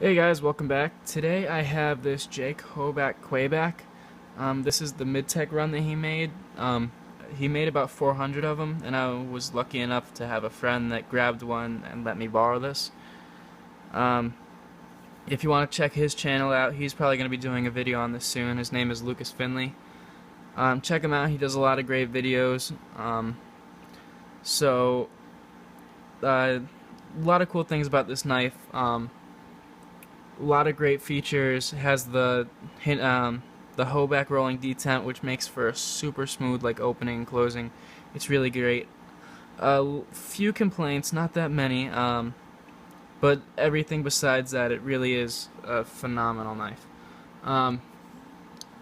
Hey guys, welcome back. Today I have this Hoback Kwaiback. This is the Midtech run that he made. He made about 400 of them, and I was lucky enough to have a friend that grabbed one and let me borrow this. Um, if you want to check his channel out, he's probably going to be doing a video on this soon. His name is Lucas Finley. Check him out. He does a lot of great videos. So, a lot of cool things about this knife. A lot of great features. Has the Hoback rolling detent, which makes for a super smooth like opening and closing. It's really great. Few complaints, not that many, but everything besides that, it really is a phenomenal knife.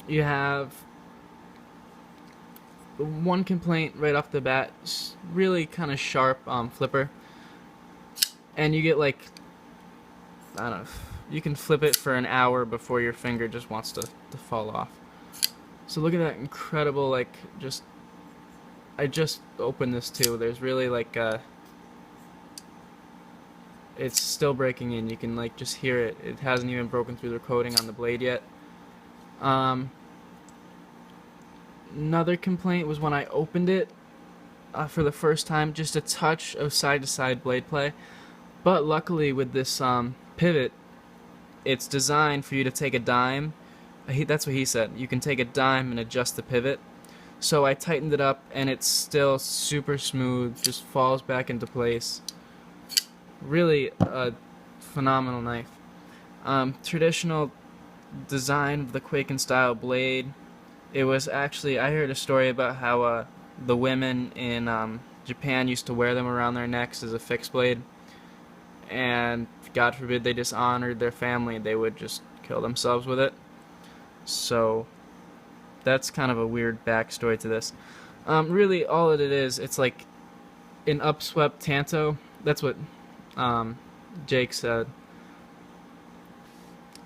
You have one complaint right off the bat, really kind of sharp flipper, and you get like, I don't know, you can flip it for an hour before your finger just wants to fall off. So look at that incredible, like, I just opened this too. There's really like, it's still breaking in. You can like just hear it. It hasn't even broken through the coating on the blade yet. Another complaint was when I opened it for the first time, just a touch of side-to-side blade play. But luckily with this pivot, it's designed for you to take a dime. That's what he said. You can take a dime and adjust the pivot. So I tightened it up, and it's still super smooth. Just falls back into place. Really a phenomenal knife. Traditional design of the Quaken style blade. It was actually, I heard a story about how the women in Japan used to wear them around their necks as a fixed blade. And God forbid they dishonored their family, they would just kill themselves with it. So that's kind of a weird backstory to this. Really, all it is, it's like an upswept tanto. That's what Jake said.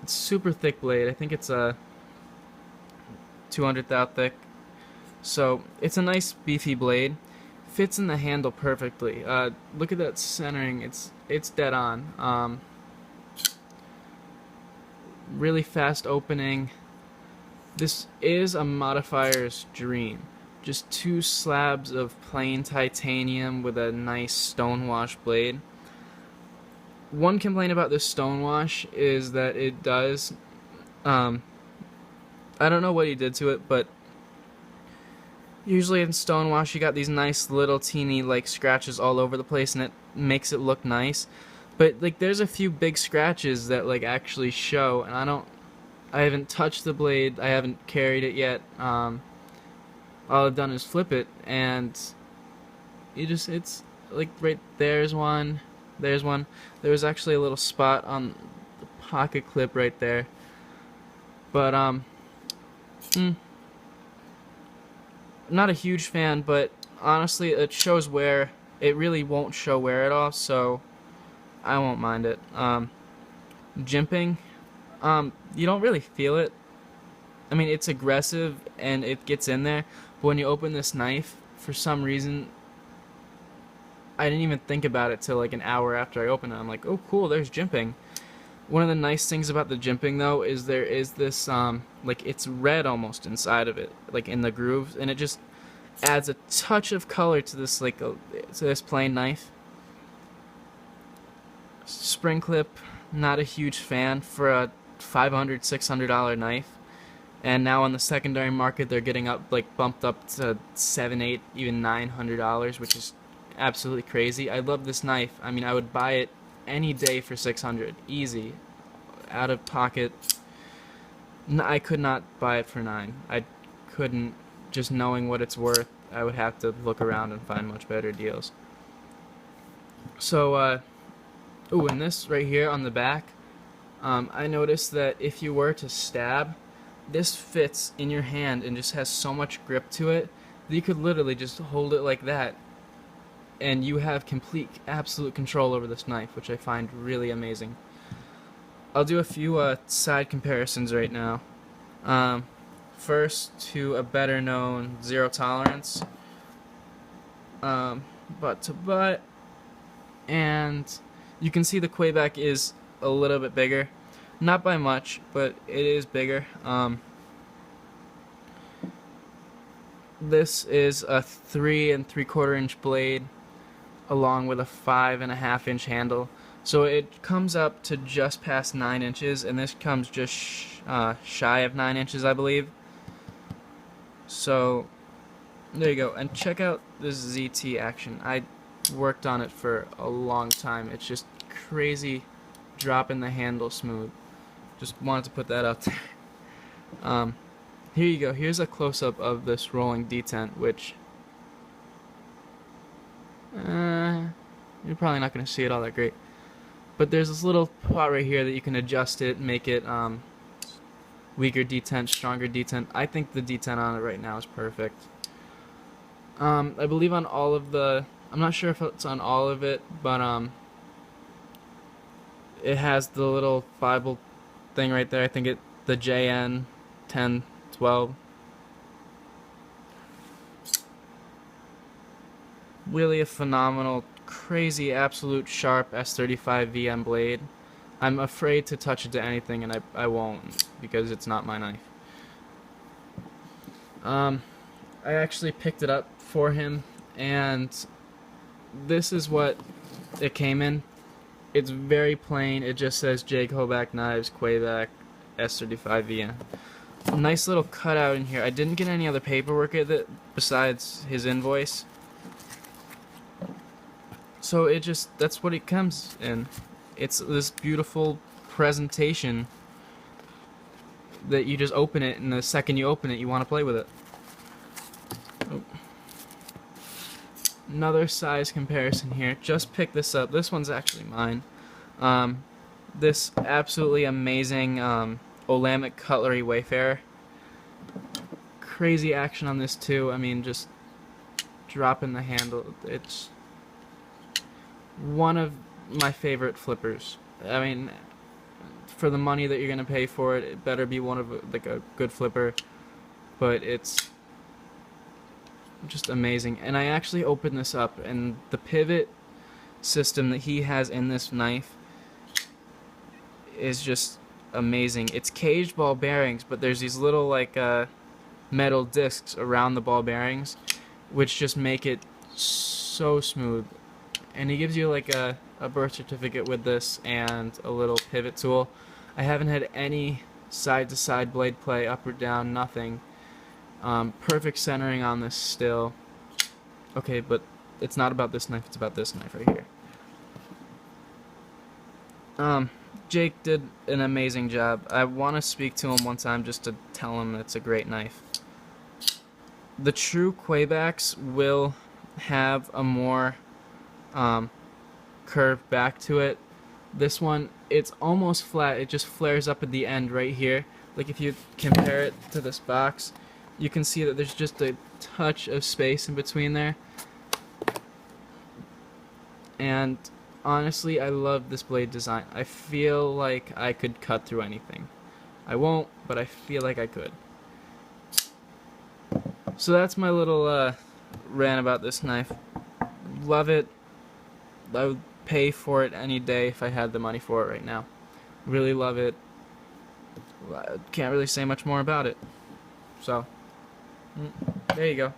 It's super thick blade. I think it's a 200 thou thick. So it's a nice beefy blade. Fits in the handle perfectly. Look at that centering. It's dead on. Really fast opening. This is a modifier's dream. Just two slabs of plain titanium with a nice stonewash blade. One complaint about this stonewash is that it does, I don't know what he did to it, but usually in stonewash you got these nice little teeny like scratches all over the place, and it makes it look nice. But like there's a few big scratches that like actually show, and I haven't touched the blade, I haven't carried it yet. All I've done is flip it, and it's like right there's one. There was actually a little spot on the pocket clip right there. But not a huge fan, but honestly it shows wear. It really won't show wear at all, so I won't mind it. Jimping, you don't really feel it. I mean, it's aggressive and it gets in there, but when you open this knife, for some reason, I didn't even think about it till like an hour after I opened it. I'm like, oh cool, there's jimping. One of the nice things about the jimping though is there is this like it's red almost inside of it, like in the grooves, and it just adds a touch of color to this to this plain knife. Spring clip, not a huge fan for a $500, $600 knife, and now on the secondary market they're getting up like bumped up to $700, $800, even $900, which is absolutely crazy. I love this knife. I mean, I would buy it any day for $600, easy, out of pocket. I could not buy it for $9. I couldn't. Just knowing what it's worth, I would have to look around and find much better deals. So, ooh, and this right here on the back, I noticed that if you were to stab, this fits in your hand and just has so much grip to it that you could literally just hold it like that, and you have complete, absolute control over this knife, which I find really amazing. I'll do a few side comparisons right now. First to a better known Zero Tolerance, butt to butt, and you can see the Kwaiback is a little bit bigger. Not by much, but it is bigger. This is a 3 3/4 inch blade along with a 5.5 inch handle. So it comes up to just past 9 inches, and this comes just shy of 9 inches, I believe. So there you go. And check out this ZT action. I worked on it for a long time. It's just crazy dropping the handle smooth. Just wanted to put that out there. Here you go. Here's a close-up of this rolling detent, which you're probably not going to see it all that great. But there's this little part right here that you can adjust it, make it weaker detent, stronger detent. I think the detent on it right now is perfect. I believe on all of the, I'm not sure if it's on all of it, but it has the little Bible thing right there. I think the JN 1012. Really a phenomenal, crazy, absolute sharp S35 VM blade. I'm afraid to touch it to anything, and I won't, because it's not my knife. I actually picked it up for him, and this is what it came in. It's very plain. It just says Jake Hoback Knives, Kwaiback, S35 VM. Nice little cutout in here. I didn't get any other paperwork with it besides his invoice. So it just, that's what it comes in. It's this beautiful presentation that you just open it, and the second you open it, you want to play with it. Oh. Another size comparison here. Just picked this up. This one's actually mine. This absolutely amazing Olamic Cutlery Wayfarer. Crazy action on this too. I mean, just dropping the handle. It's one of my favorite flippers. I mean, for the money that you're gonna pay for it, it better be one of like a good flipper. But it's just amazing. And I actually opened this up, and the pivot system that he has in this knife is just amazing. It's caged ball bearings, but there's these little like metal discs around the ball bearings, which just make it so smooth. And he gives you like a birth certificate with this and a little pivot tool. I haven't had any side-to-side blade play, up or down, nothing. Perfect centering on this still. Okay, but it's not about this knife, it's about this knife right here. Jake did an amazing job. I want to speak to him one time just to tell him it's a great knife. The true Kwaibacks will have a more curved back to it. This one, it's almost flat. It just flares up at the end right here. Like if you compare it to this box, you can see that there's just a touch of space in between there. And honestly, I love this blade design. I feel like I could cut through anything. I won't, but I feel like I could. So that's my little rant about this knife. Love it. I would pay for it any day if I had the money for it right now. Really love it. Can't really say much more about it. So, there you go.